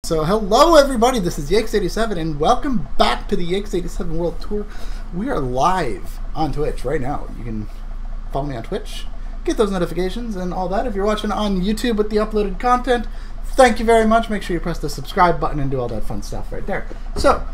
So hello everybody, this is Yakes87 and welcome back to the Yakes87 World Tour. We are live on Twitch right now. You can follow me on Twitch, get those notifications and all that. If you're watching on YouTube with the uploaded content, thank you very much. Make sure you press the subscribe button and do all that fun stuff right there. So,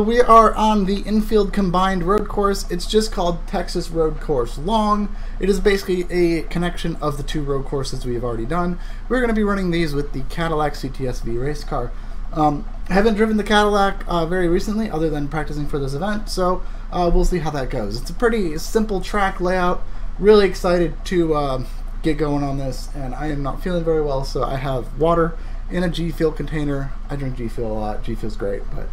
we are on the infield combined road course. It's just called Texas Road Course Long. It is basically a connection of the two road courses we have already done. We're going to be running these with the Cadillac CTS-V race car. I haven't driven the Cadillac very recently other than practicing for this event, so we'll see how that goes. It's a pretty simple track layout. Really excited to get going on this, and I am not feeling very well, so I have water in a G Fuel container. I drink G Fuel a lot. G Fuel's great, but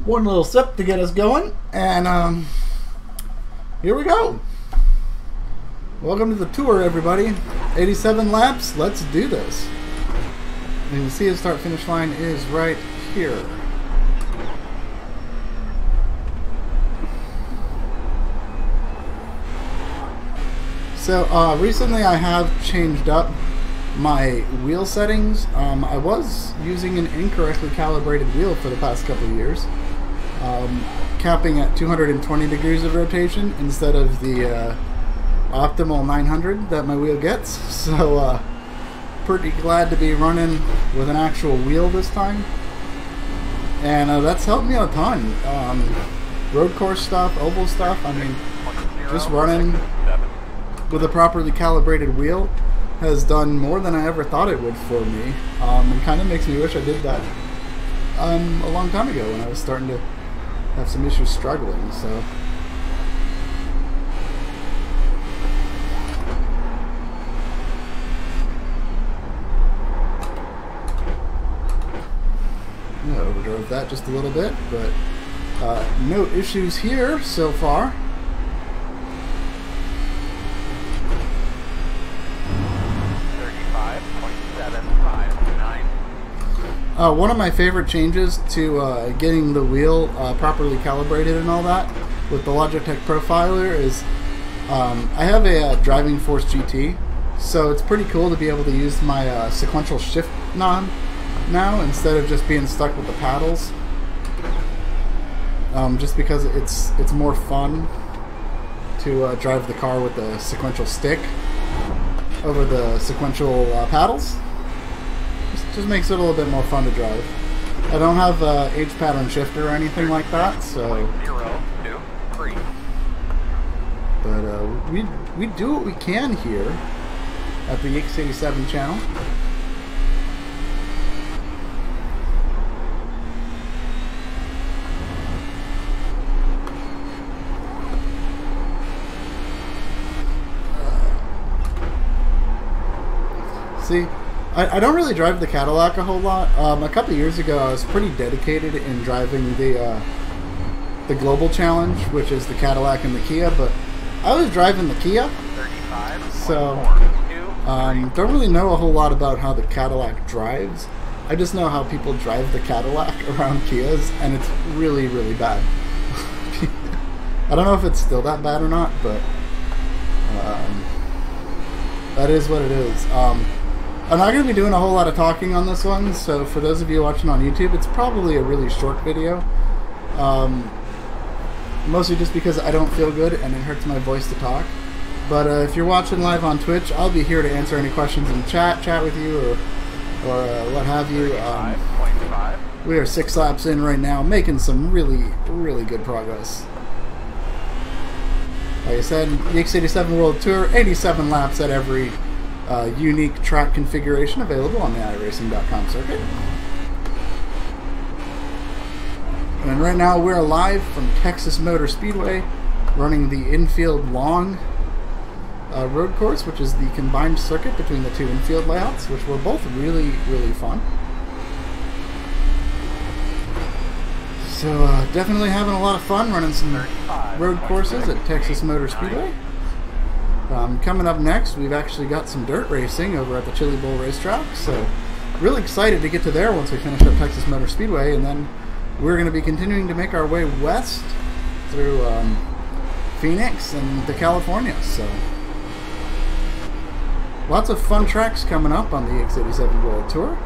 one little sip to get us going, and here we go. Welcome to the tour, everybody. 87 laps. Let's do this. And you can see the start-finish line is right here. So recently I have changed up my wheel settings. I was using an incorrectly calibrated wheel for the past couple of years, capping at 220 degrees of rotation instead of the optimal 900 that my wheel gets. So pretty glad to be running with an actual wheel this time, and that's helped me a ton. Road course stuff, oval stuff, I mean, just running with a properly calibrated wheel has done more than I ever thought it would for me. It kind of makes me wish I did that a long time ago when I was starting to have some issues struggling. So I overdrove that just a little bit, but no issues here so far. One of my favorite changes to getting the wheel properly calibrated and all that with the Logitech Profiler is I have a Driving Force GT, so it's pretty cool to be able to use my sequential shift knob now instead of just being stuck with the paddles. Just because it's more fun to drive the car with the sequential stick over the sequential paddles. Just makes it a little bit more fun to drive. I don't have a H-pattern shifter or anything like that, so. But we do what we can here at the Yakes87 channel. See, I don't really drive the Cadillac a whole lot. A couple of years ago, I was pretty dedicated in driving the Global Challenge, which is the Cadillac and the Kia, but I was driving the Kia, so don't really know a whole lot about how the Cadillac drives. I just know how people drive the Cadillac around Kias, and it's really, really bad. I don't know if it's still that bad or not, but that is what it is. I'm not going to be doing a whole lot of talking on this one, so for those of you watching on YouTube, it's probably a really short video. Mostly just because I don't feel good and it hurts my voice to talk. But if you're watching live on Twitch, I'll be here to answer any questions in chat with you, or what have you. We are 6 laps in right now, making some really, really good progress. Like I said, Yakes87 World Tour, 87 laps at every unique track configuration available on the iRacing.com circuit. And right now we're live from Texas Motor Speedway, running the infield long road course, which is the combined circuit between the two infield layouts, which were both really, really fun. So definitely having a lot of fun running some road courses at Texas Motor Speedway. Coming up next, we've actually got some dirt racing over at the Chili Bowl racetrack, so really excited to get to there once we finish up Texas Motor Speedway, and then we're going to be continuing to make our way west through Phoenix and to California. So lots of fun tracks coming up on the Yakes87 World Tour,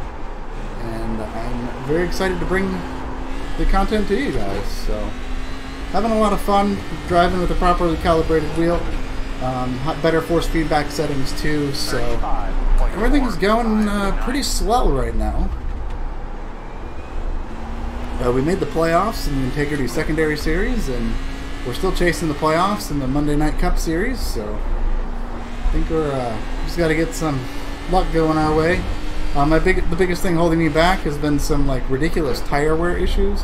and I'm very excited to bring the content to you guys. So, having a lot of fun driving with a properly calibrated wheel, better force feedback settings too. So everything is going pretty swell right now. We made the playoffs in the Integrity Secondary Series, and we're still chasing the playoffs in the Monday Night Cup Series. So I think we're just got to get some luck going our way. The biggest thing holding me back has been some like ridiculous tire wear issues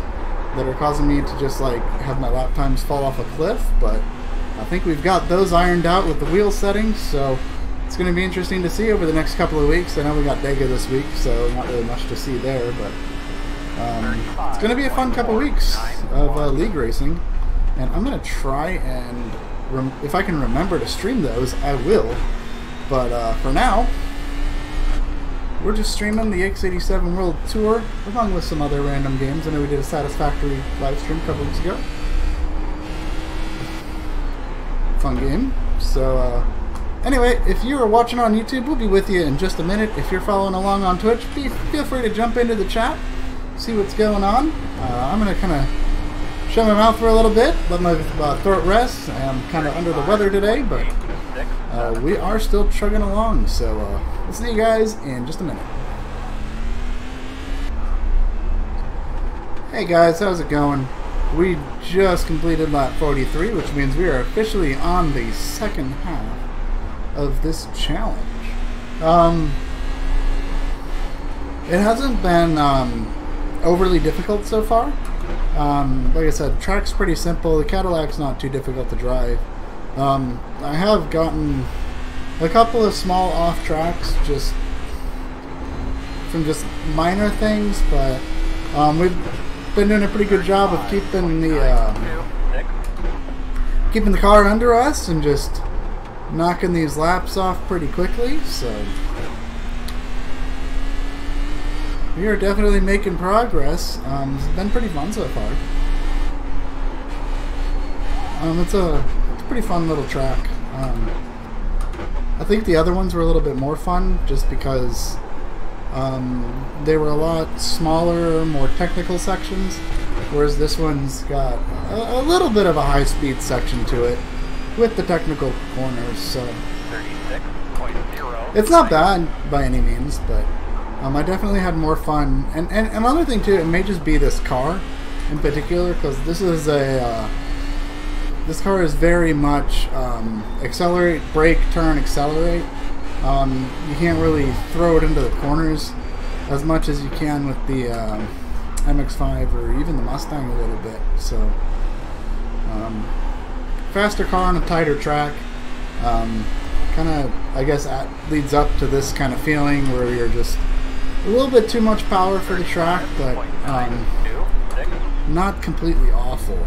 that are causing me to just like have my lap times fall off a cliff. But I think we've got those ironed out with the wheel settings, so it's going to be interesting to see over the next couple of weeks. I know we got Dega this week, so not really much to see there, but it's going to be a fun couple weeks of league racing, and I'm going to try and if I can remember to stream those, I will. But for now, we're just streaming the Yakes87 World Tour along with some other random games. I know we did a Satisfactory live stream a couple weeks ago. Fun game. So anyway, if you are watching on YouTube, we'll be with you in just a minute. If you're following along on Twitch, feel free to jump into the chat, see what's going on. I'm going to kind of shut my mouth for a little bit, let my throat rest. I'm kind of under the weather today, but we are still chugging along. So we'll see you guys in just a minute. Hey guys, how's it going? We just completed lap 43, which means we are officially on the second half of this challenge. It hasn't been overly difficult so far. Like I said, the track's pretty simple. The Cadillac's not too difficult to drive. I have gotten a couple of small off tracks just from just minor things, but we've been doing a pretty good job of keeping the car under us and just knocking these laps off pretty quickly. So we are definitely making progress. It's been pretty fun so far. It's a pretty fun little track. I think the other ones were a little bit more fun just because they were a lot smaller, more technical sections, whereas this one's got a little bit of a high-speed section to it with the technical corners. So it's not bad by any means, but I definitely had more fun. And another thing too, it may just be this car in particular, because this is this car is very much accelerate, brake, turn, accelerate. You can't really throw it into the corners as much as you can with the MX-5 or even the Mustang a little bit. So faster car on a tighter track. Kind of, I guess, leads up to this kind of feeling where you're just a little bit too much power for the track, but not completely awful,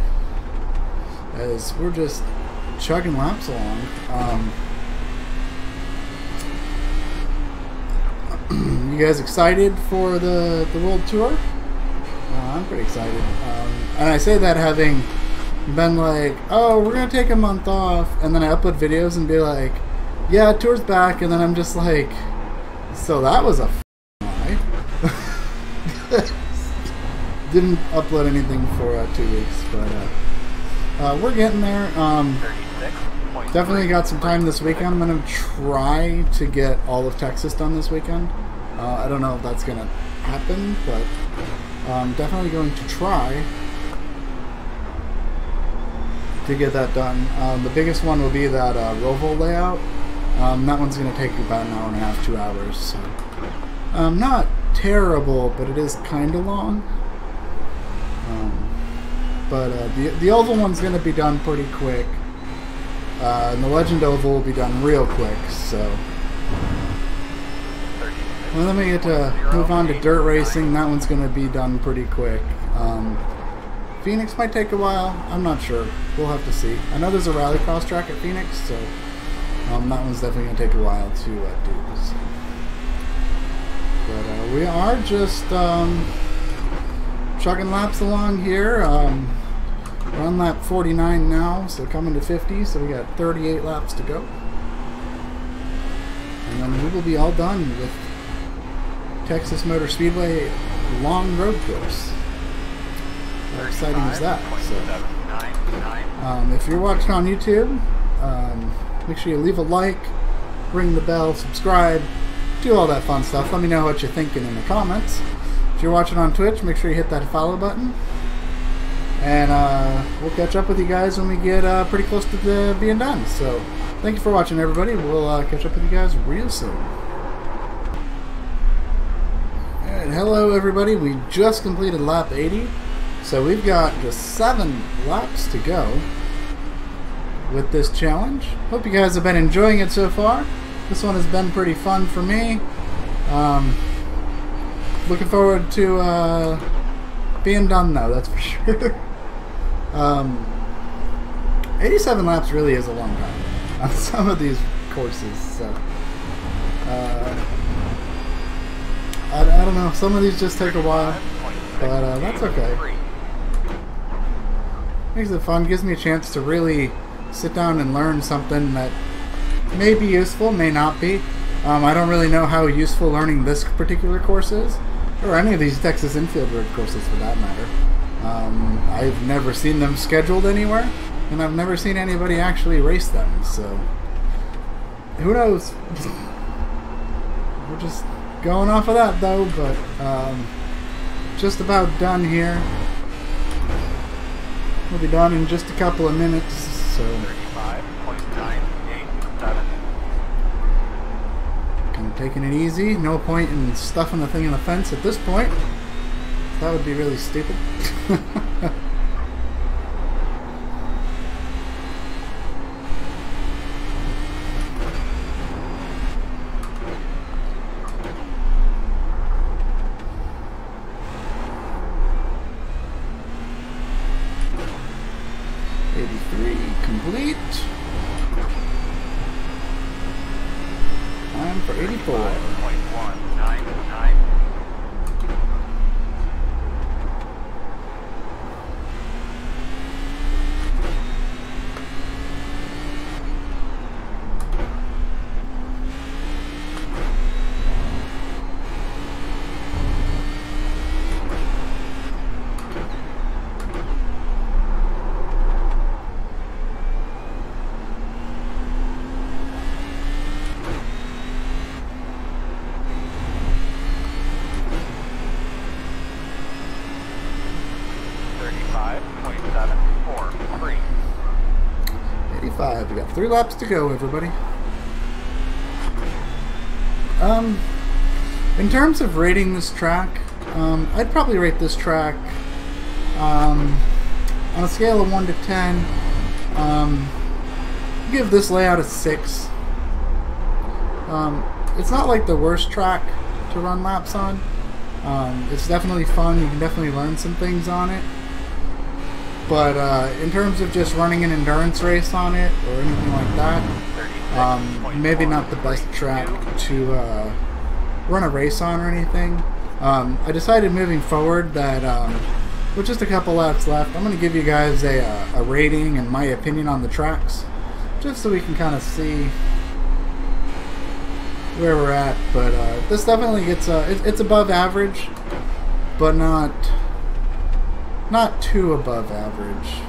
as we're just chugging laps along. You guys excited for the World Tour? I'm pretty excited. And I say that having been like, oh, we're going to take a month off, and then I upload videos and be like, yeah, tour's back, and then I'm just like, so that was a lie. Didn't upload anything for 2 weeks, but we're getting there. Definitely got some time this weekend. I'm going to try to get all of Texas done this weekend. I don't know if that's going to happen, but I'm definitely going to try to get that done. The biggest one will be that Roval layout. That one's going to take about an hour and a half, 2 hours. So, not terrible, but it is kind of long. But the Oval one's going to be done pretty quick. And the Legend Oval will be done real quick. So, well, then we get to move on to dirt racing. That one's going to be done pretty quick. Phoenix might take a while. I'm not sure. We'll have to see. I know there's a rallycross track at Phoenix, so that one's definitely going to take a while to do. So. But we are just chugging laps along here. We're on lap 49 now, so coming to 50, so we got 38 laps to go. and then we will be all done with Texas Motor Speedway long road course. How exciting is that? So, if you're watching on YouTube, make sure you leave a like, ring the bell, subscribe, do all that fun stuff. Let me know what you're thinking in the comments. If you're watching on Twitch, make sure you hit that follow button. And we'll catch up with you guys when we get pretty close to being done. So, thank you for watching, everybody. We'll catch up with you guys real soon. And hello, everybody. We just completed lap 80. So we've got just 7 laps to go with this challenge. Hope you guys have been enjoying it so far. This one has been pretty fun for me. Looking forward to being done though, that's for sure. 87 laps really is a long time on some of these courses. So I don't know. Some of these just take a while, but that's okay. Makes it fun. Gives me a chance to really sit down and learn something that may be useful, may not be. I don't really know how useful learning this particular course is, or any of these Texas infield road courses for that matter. I've never seen them scheduled anywhere, and I've never seen anybody actually race them, so who knows? We're just going off of that though, but just about done here. We'll be done in just a couple of minutes, so 35.987. Kind of taking it easy. No point in stuffing the thing in the fence at this point. That would be really stupid. 83 complete. Time for 84. 5.199. We got 3 laps to go, everybody. In terms of rating this track, I'd probably rate this track on a scale of 1 to 10. Give this layout a 6. It's not like the worst track to run laps on. It's definitely fun. You can definitely learn some things on it. But in terms of just running an endurance race on it or anything like that, maybe not the best track to run a race on or anything. I decided moving forward that with just a couple laps left, I'm going to give you guys a rating and my opinion on the tracks, just so we can kind of see where we're at. But this definitely gets it's above average, but not too above average.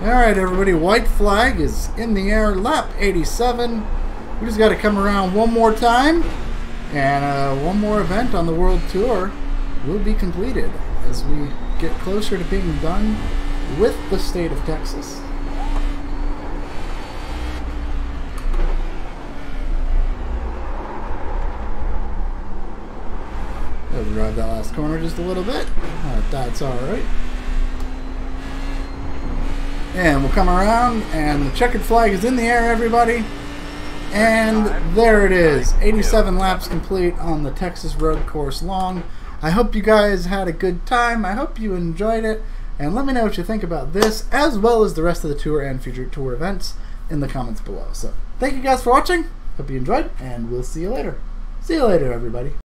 Alright, everybody, white flag is in the air, lap 87. We just got to come around one more time, and one more event on the World Tour will be completed as we get closer to being done with the state of Texas. Overdrive that last corner just a little bit. That's alright. And we'll come around, and the checkered flag is in the air, everybody. And there it is. 87 laps complete on the Texas Road Course Long. I hope you guys had a good time. I hope you enjoyed it. And let me know what you think about this, as well as the rest of the tour and future tour events in the comments below. So, thank you guys for watching. Hope you enjoyed, and we'll see you later. See you later, everybody.